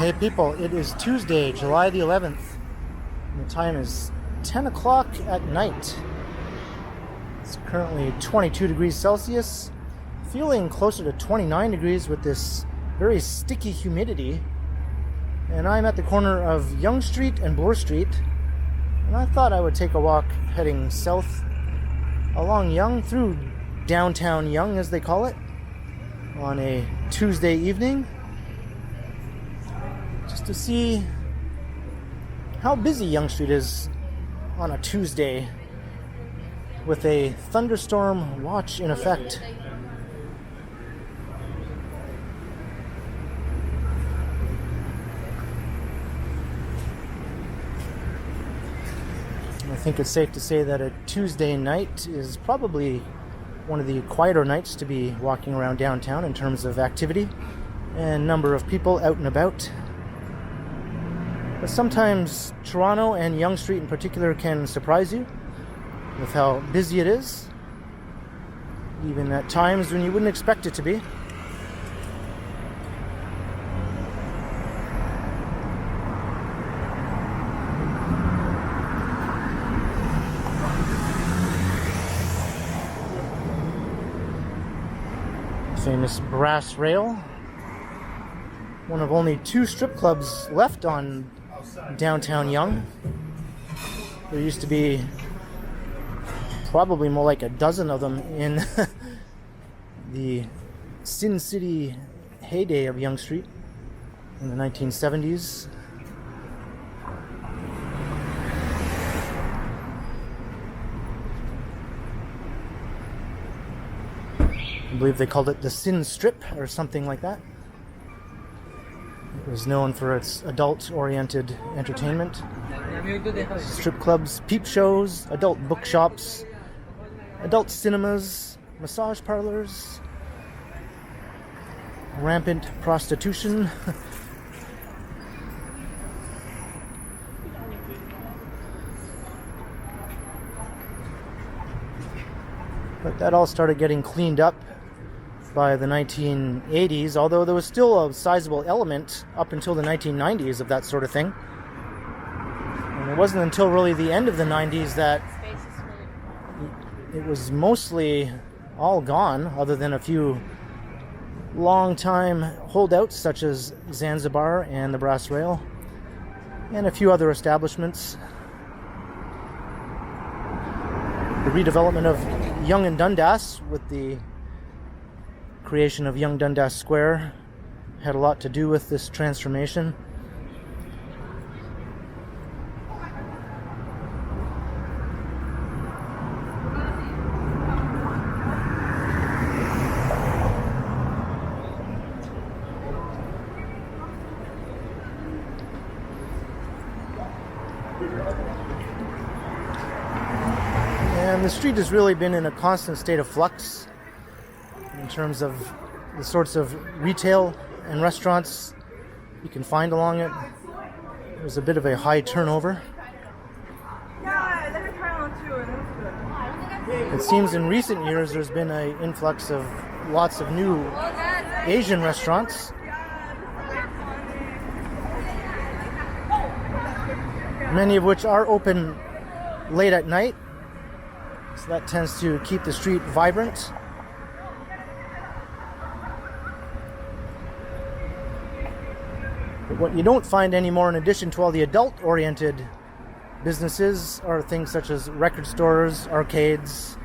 Hey people, it is Tuesday, July the 11th, and the time is 10 o'clock at night. It's currently 22 degrees Celsius, feeling closer to 29 degrees with this very sticky humidity. And I'm at the corner of Yonge Street and Bloor Street, and I thought I would take a walk heading south along Yonge through downtown Yonge, as they call it, on a Tuesday evening, just to see how busy Yonge Street is on a Tuesday with a thunderstorm watch in effect. I think it's safe to say that a Tuesday night is probably one of the quieter nights to be walking around downtown in terms of activity and number of people out and about. But sometimes Toronto and Yonge Street in particular can surprise you with how busy it is, even at times when you wouldn't expect it to be. Famous brass rail, one of only two strip clubs left on downtown Yonge. There used to be probably more like a dozen of them in the Sin City heyday of Yonge Street in the 1970s. I believe they called it the Sin Strip or something like that. It was known for its adult-oriented entertainment. Strip clubs, peep shows, adult bookshops, adult cinemas, massage parlors, rampant prostitution. But that all started getting cleaned up by the 1980s, although there was still a sizable element up until the 1990s of that sort of thing. And it wasn't until really the end of the 90s that it was mostly all gone, other than a few long-time holdouts such as Zanzibar and the Brass Rail, and a few other establishments. The redevelopment of Yonge-Dundas with the creation of Yonge-Dundas Square had a lot to do with this transformation. And the street has really been in a constant state of flux in terms of the sorts of retail and restaurants you can find along it. There's a bit of a high turnover. It seems in recent years there's been an influx of lots of new Asian restaurants. Many of which are open late at night, so that tends to keep the street vibrant. But what you don't find anymore, in addition to all the adult-oriented businesses, are things such as record stores, arcades,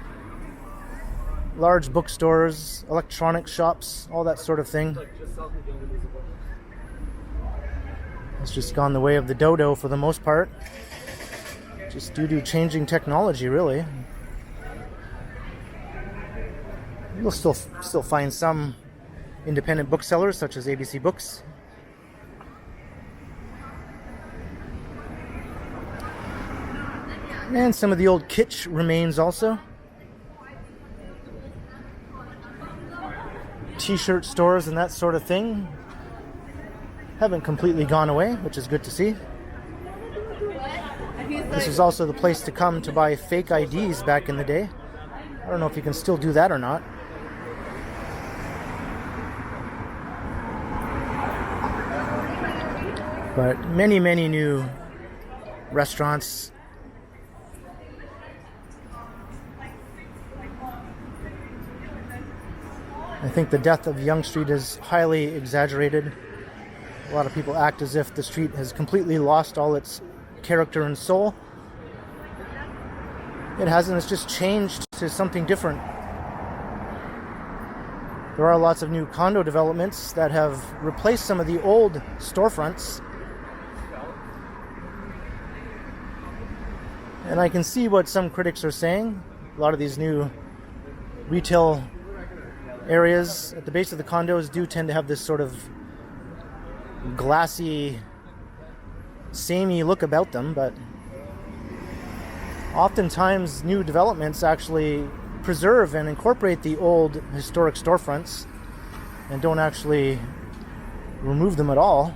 large bookstores, electronic shops, all that sort of thing. It's just gone the way of the dodo for the most part, just due to changing technology, really. You'll still find some independent booksellers such as ABC Books. And some of the old kitsch remains also. T-shirt stores and that sort of thing haven't completely gone away, which is good to see. This was also the place to come to buy fake IDs back in the day. I don't know if you can still do that or not. But many, many new restaurants. I think the death of Yonge Street is highly exaggerated. A lot of people act as if the street has completely lost all its character and soul. It hasn't, it's just changed to something different. There are lots of new condo developments that have replaced some of the old storefronts. And I can see what some critics are saying. A lot of these new retail areas at the base of the condos do tend to have this sort of glassy, samey look about them, but oftentimes new developments actually preserve and incorporate the old historic storefronts and don't actually remove them at all.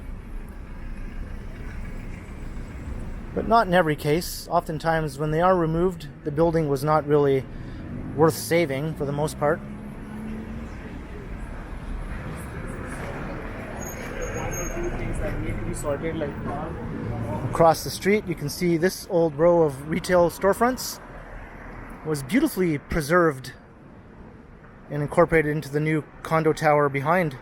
But not in every case. Oftentimes when they are removed, the building was not really worth saving for the most part. Across the street you can see this old row of retail storefronts was beautifully preserved and incorporated into the new condo tower behind.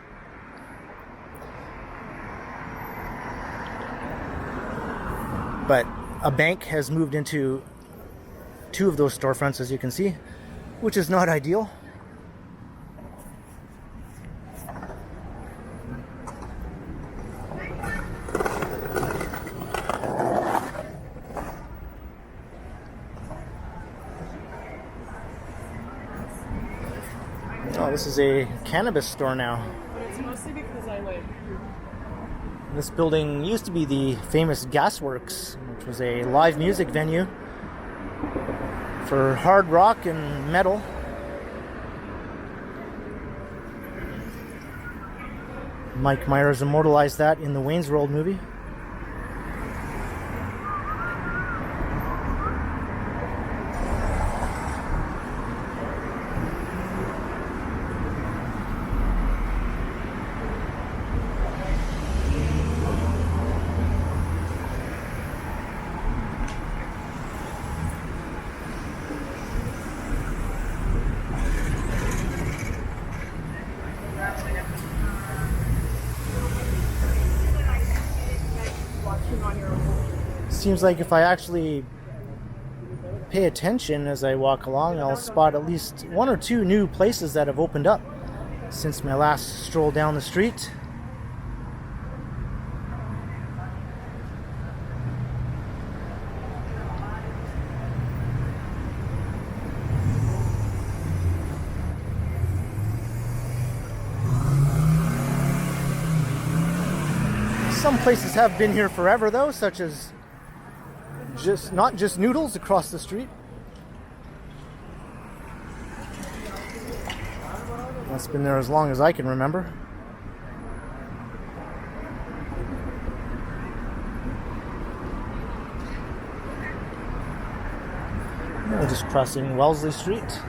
But a bank has moved into two of those storefronts, as you can see, which is not ideal. Oh, this is a cannabis store now. But it's mostly because I like... This building used to be the famous Gasworks, which was a live music venue for hard rock and metal. Mike Myers immortalized that in the Wayne's World movie. Seems like if I actually pay attention as I walk along, I'll spot at least one or two new places that have opened up since my last stroll down the street. Some places have been here forever though, such as not just Noodles across the street. That's been there as long as I can remember. We're just crossing Wellesley Street.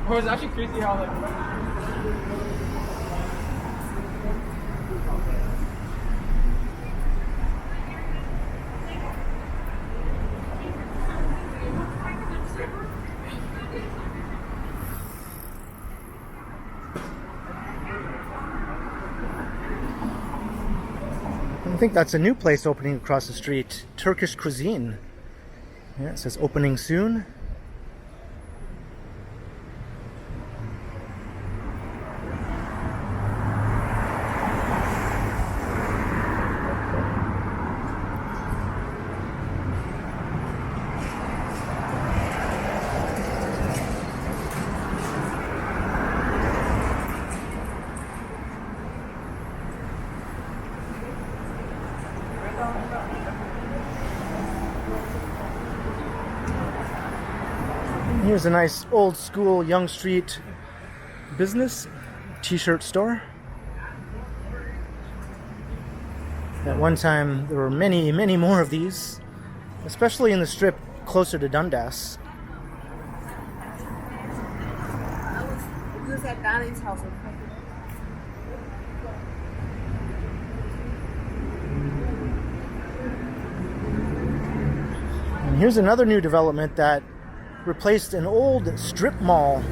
Oh, it's actually crazy how like... I think that's a new place opening across the street. Turkish cuisine. Yeah, it says opening soon. Here's a nice old school Yonge Street business, t-shirt store. At one time there were many, many more of these, especially in the strip closer to Dundas. It was at Donnie's house. And here's another new development that replaced an old strip mall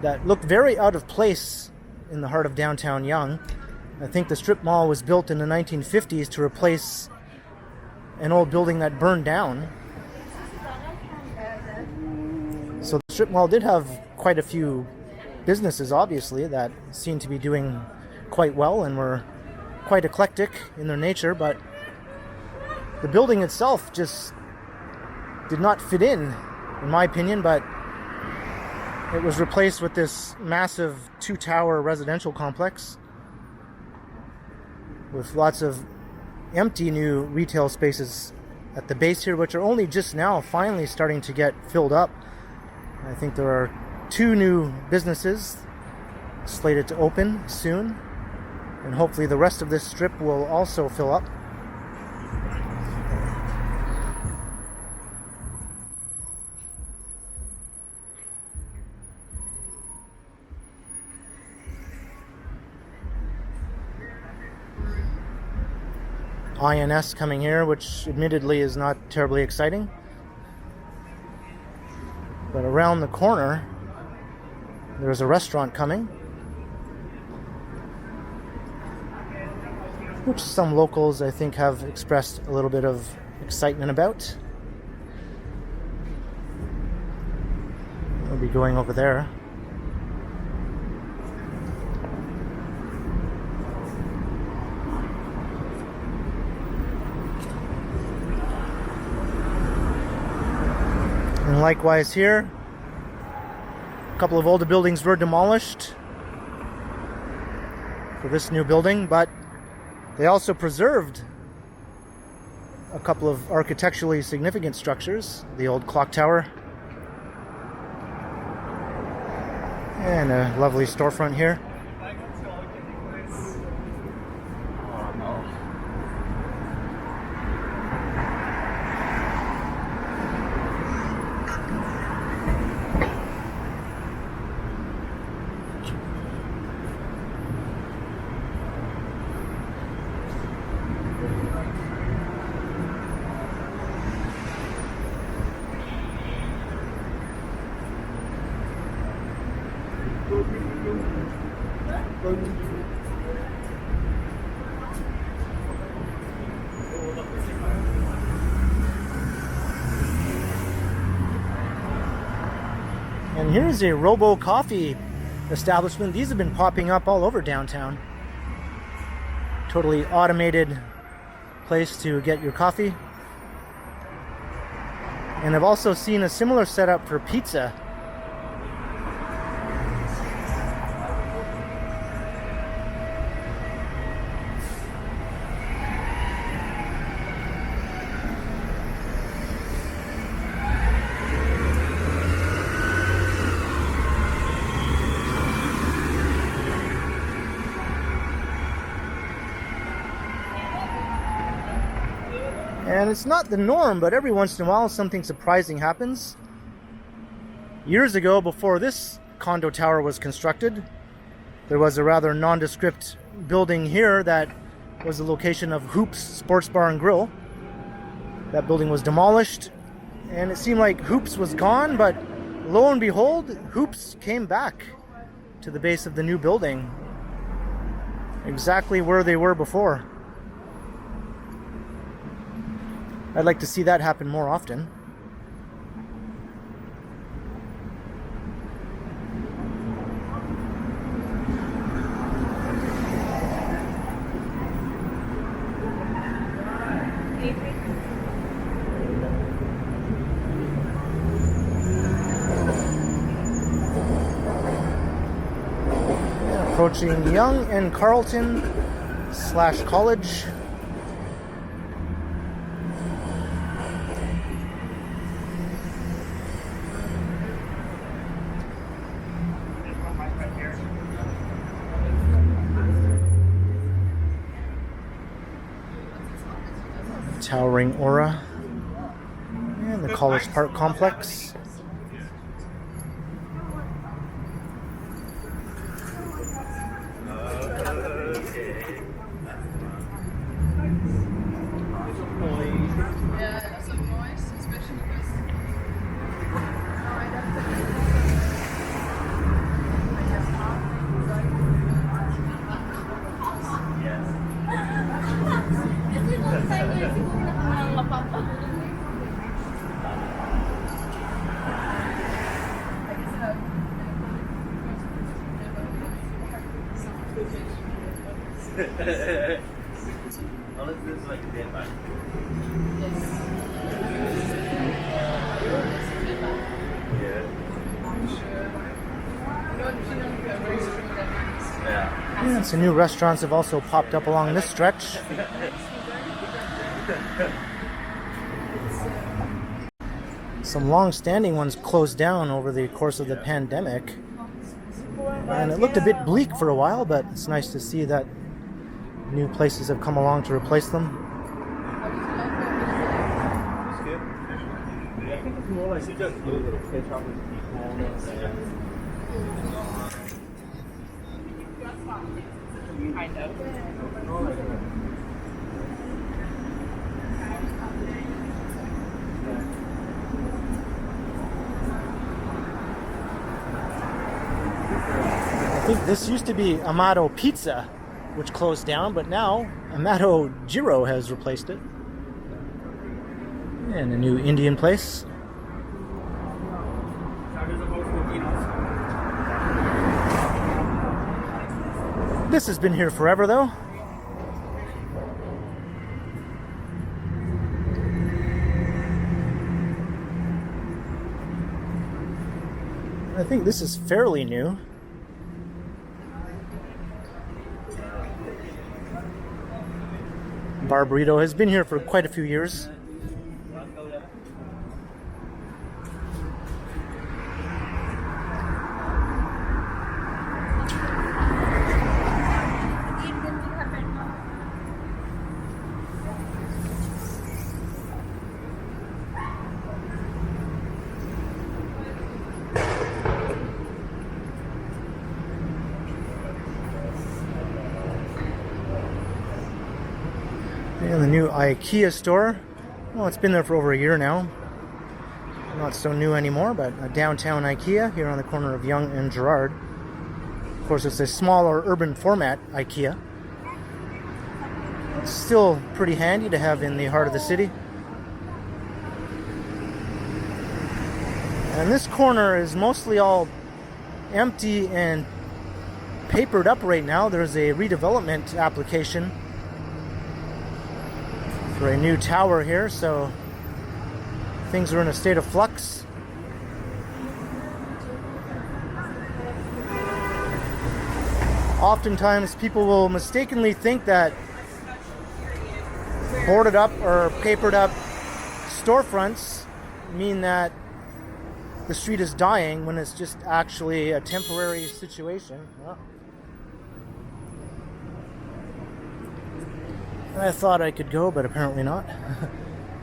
that looked very out of place in the heart of downtown Yonge. I think the strip mall was built in the 1950s to replace an old building that burned down. So the strip mall did have quite a few businesses, obviously, that seemed to be doing quite well and were quite eclectic in their nature, but the building itself just did not fit in my opinion, but it was replaced with this massive 2-tower residential complex with lots of empty new retail spaces at the base here, which are only just now finally starting to get filled up. I think there are 2 new businesses slated to open soon, and hopefully the rest of this strip will also fill up. INS coming here, which admittedly is not terribly exciting. But around the corner, there's a restaurant coming, which some locals, I think, have expressed a little bit of excitement about. We'll be going over there. And likewise here, a couple of older buildings were demolished for this new building, but they also preserved a couple of architecturally significant structures. The old clock tower and a lovely storefront here. And here's a Robo Coffee establishment. These have been popping up all over downtown. Totally automated place to get your coffee. And I've also seen a similar setup for pizza. And it's not the norm, but every once in a while something surprising happens. Years ago, before this condo tower was constructed, there was a rather nondescript building here that was the location of Hoops Sports Bar and Grill. That building was demolished, and it seemed like Hoops was gone, but lo and behold, Hoops came back to the base of the new building, exactly where they were before. I'd like to see that happen more often. Approaching Yonge and Carleton / College. towering aura. And the College Park complex. Yeah, that's a noise, especially because Unless this is like a dead body. Yeah. And some new restaurants have also popped up along this stretch. Some long-standing ones closed down over the course of the pandemic. And it looked a bit bleak for a while, but it's nice to see that new places have come along to replace them. It's good. Yeah, I think it's more like you just do a little catch up with people. kind of. I think this used to be Amato Pizza, which closed down, but now Amato Jiro has replaced it. And a new Indian place. This has been here forever, though. I think this is fairly new. Bar Burrito has been here for quite a few years. And the new IKEA store. Well, it's been there for over a year now. Not so new anymore, but a downtown IKEA here on the corner of Yonge and Gerrard. Of course, it's a smaller urban format IKEA. It's still pretty handy to have in the heart of the city. And this corner is mostly all empty and papered up right now. There's a redevelopment application for a new tower here, so things are in a state of flux. Oftentimes people will mistakenly think that boarded up or papered up storefronts mean that the street is dying, when it's just actually a temporary situation. Well, I thought I could go, but apparently not.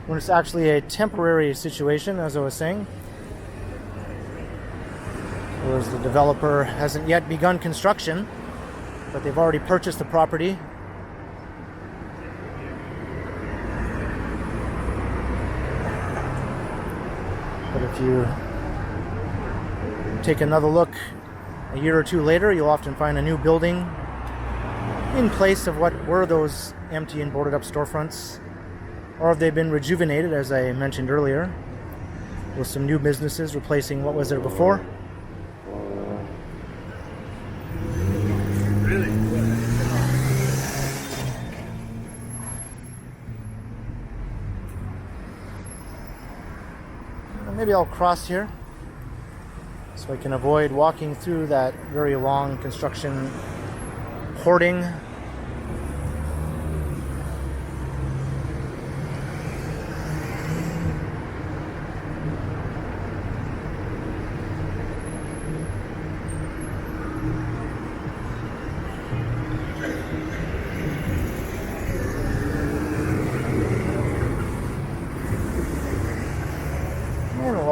When it's actually a temporary situation, as I was saying. Whereas the developer hasn't yet begun construction, but they've already purchased the property. But if you take another look a year or two later, you'll often find a new building in place of what were those empty and boarded up storefronts, or have they been rejuvenated, as I mentioned earlier, with some new businesses replacing what was there before. Really? Well, maybe I'll cross here so I can avoid walking through that very long construction hoarding.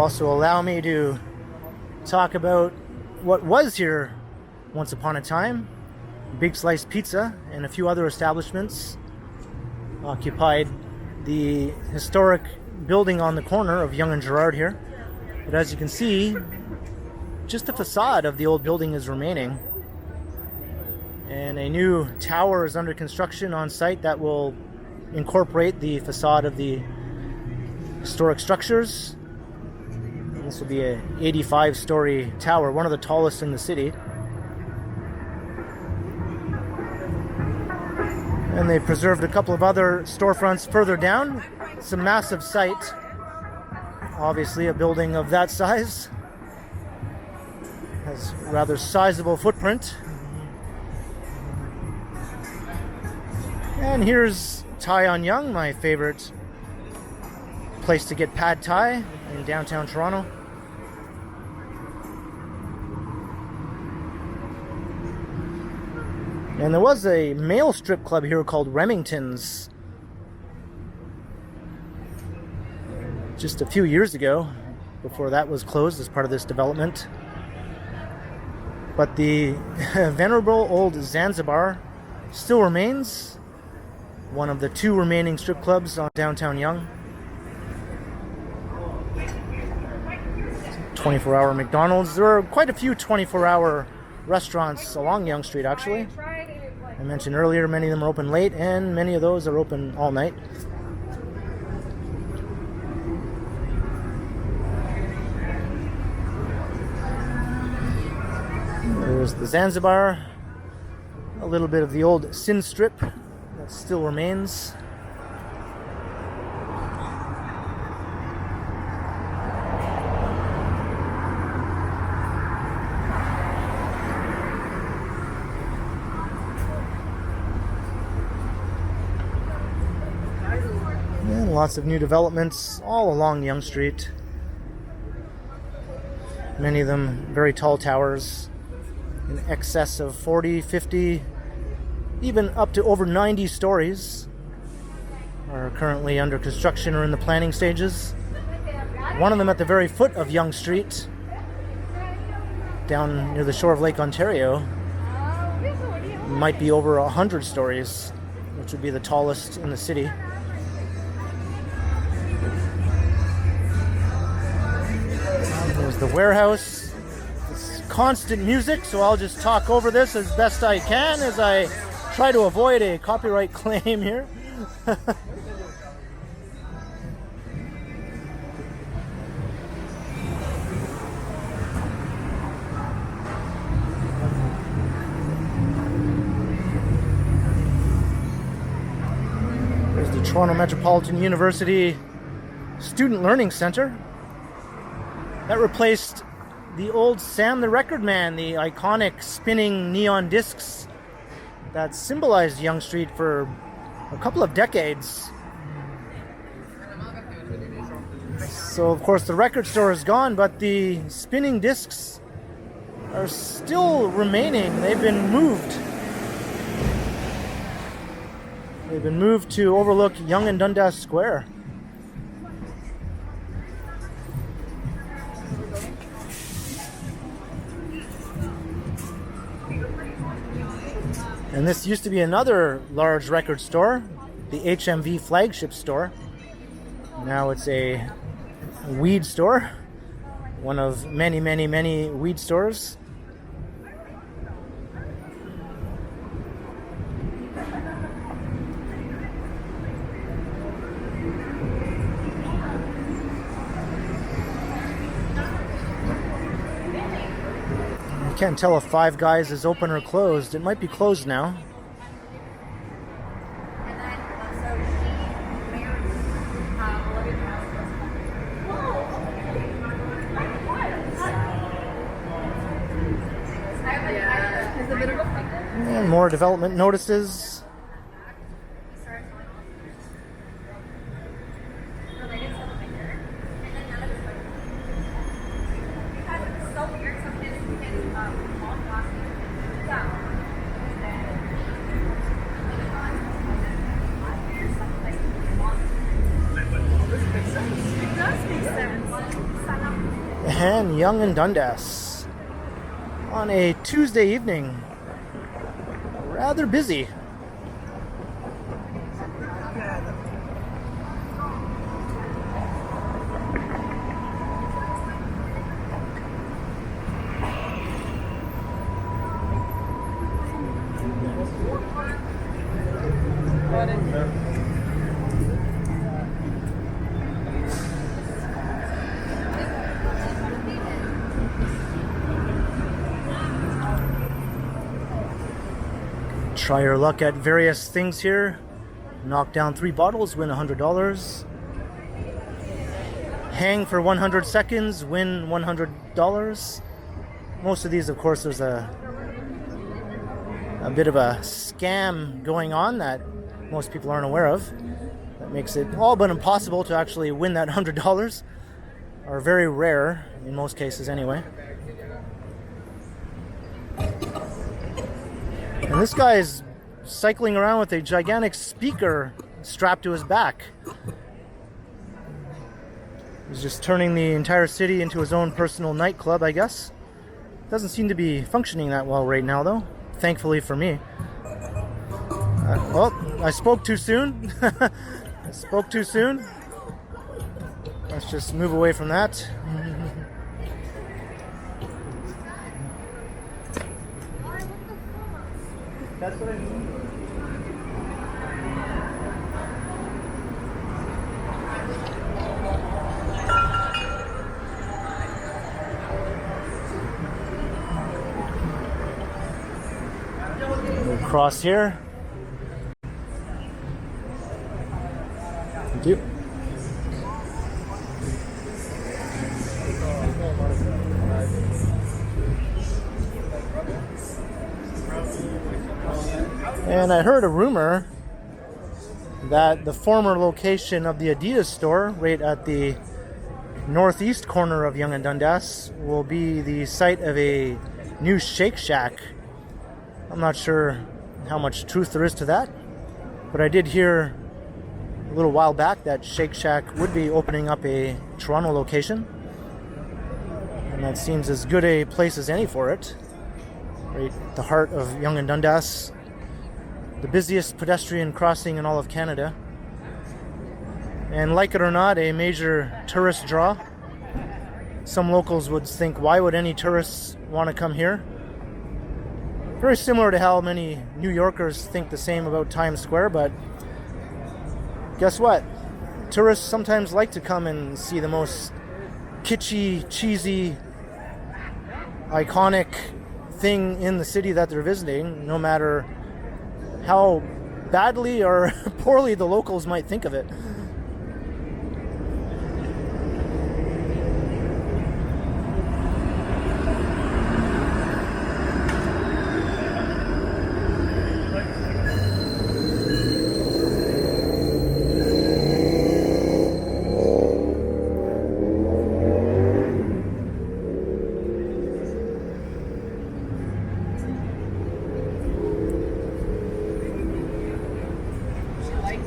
also allow me to talk about what was here once upon a time. Big Slice Pizza and a few other establishments occupied the historic building on the corner of Yonge and Gerrard here. But as you can see, just the facade of the old building is remaining. And a new tower is under construction on site that will incorporate the facade of the historic structures. This will be a 85-story tower, one of the tallest in the city. And they preserved a couple of other storefronts further down. It's a massive site. Obviously, a building of that size has a rather sizable footprint. And here's Thai on Yonge, my favorite place to get pad Thai in downtown Toronto. And there was a male strip club here called Remington's just a few years ago, before that was closed as part of this development. But the venerable old Zanzibar still remains, one of the two remaining strip clubs on downtown Yonge. 24-hour McDonald's. There are quite a few 24-hour restaurants along Yonge Street, actually. I mentioned earlier, many of them are open late, and many of those are open all night. There's the Zanzibar, a little bit of the old Sin Strip that still remains. And lots of new developments all along Yonge Street. Many of them very tall towers, in excess of 40, 50, even up to over 90 stories are currently under construction or in the planning stages. One of them at the very foot of Yonge Street, down near the shore of Lake Ontario, might be over 100 stories, which would be the tallest in the city. There's the warehouse. Constant music, so I'll just talk over this as best I can as I try to avoid a copyright claim here. There's the Toronto Metropolitan University Student Learning Center. That replaced the old Sam the Record Man, the iconic spinning neon discs that symbolized Yonge Street for a couple of decades. So, of course, the record store is gone, but the spinning discs are still remaining. They've been moved. They've been moved to overlook Yonge-Dundas Square. And this used to be another large record store, the HMV flagship store. Now it's a weed store, one of many, many, many weed stores. I can't tell if Five Guys is open or closed. It might be closed now. And more development notices. and Yonge-Dundas on a Tuesday evening. Rather busy. Try your luck at various things here. Knock down 3 bottles, win $100. Hang for 100 seconds, win $100. Most of these, of course, there's a bit of a scam going on that most people aren't aware of. That makes it all but impossible to actually win that $100. Are very rare, in most cases anyway. And this guy is cycling around with a gigantic speaker strapped to his back. He's just turning the entire city into his own personal nightclub, I guess. Doesn't seem to be functioning that well right now, though. Thankfully for me. Well, I spoke too soon. I spoke too soon. Let's just move away from that. That's what I mean. We'll cross here. Thank you. And I heard a rumor that the former location of the Adidas store, right at the northeast corner of Yonge-Dundas, will be the site of a new Shake Shack. I'm not sure how much truth there is to that, but I did hear a little while back that Shake Shack would be opening up a Toronto location, and that seems as good a place as any for it. Right at the heart of Yonge-Dundas, the busiest pedestrian crossing in all of Canada, and like it or not, a major tourist draw. Some locals would think, why would any tourists want to come here? Very similar to how many New Yorkers think the same about Times Square, but guess what? Tourists sometimes like to come and see the most kitschy, cheesy, iconic thing in the city that they're visiting, no matter how badly or poorly the locals might think of it.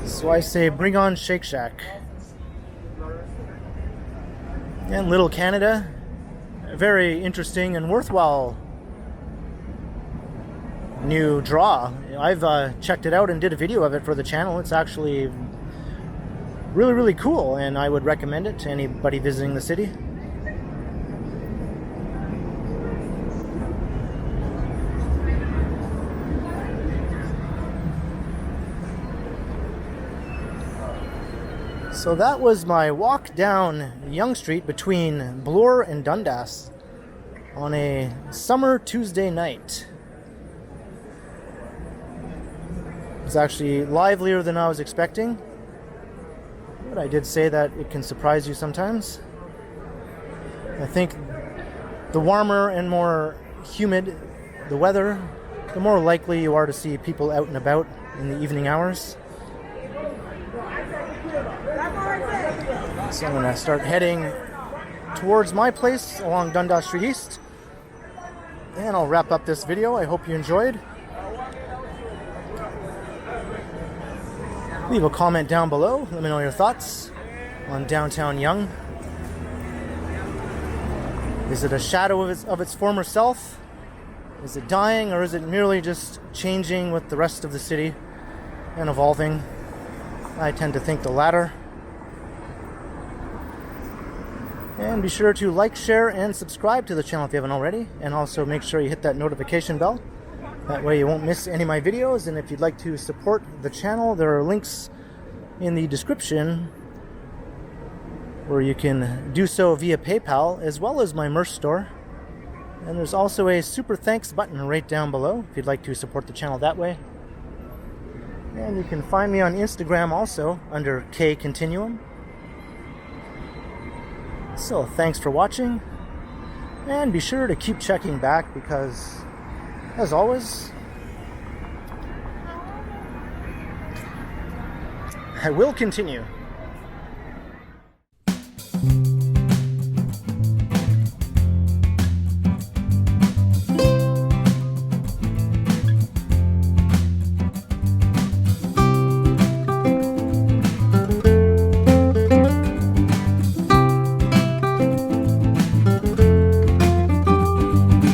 So I say, bring on Shake Shack. And Little Canada, a very interesting and worthwhile new draw. I've checked it out and did a video of it for the channel. It's actually really, really cool, and I would recommend it to anybody visiting the city. So that was my walk down Yonge Street between Bloor and Dundas on a summer Tuesday night. It was actually livelier than I was expecting, but I did say that it can surprise you sometimes. I think the warmer and more humid the weather, the more likely you are to see people out and about in the evening hours. So I'm going to start heading towards my place along Dundas Street East, and I'll wrap up this video. I hope you enjoyed. Leave a comment down below. Let me know your thoughts on downtown Yonge. Is it a shadow of its former self? Is it dying, or is it merely just changing with the rest of the city and evolving? I tend to think the latter. And be sure to like, share, and subscribe to the channel if you haven't already. And also make sure you hit that notification bell. That way you won't miss any of my videos. And if you'd like to support the channel, there are links in the description where you can do so via PayPal, as well as my merch store. And there's also a super thanks button right down below if you'd like to support the channel that way. And you can find me on Instagram also under K Continuum. So thanks for watching, and be sure to keep checking back because, as always, I will continue.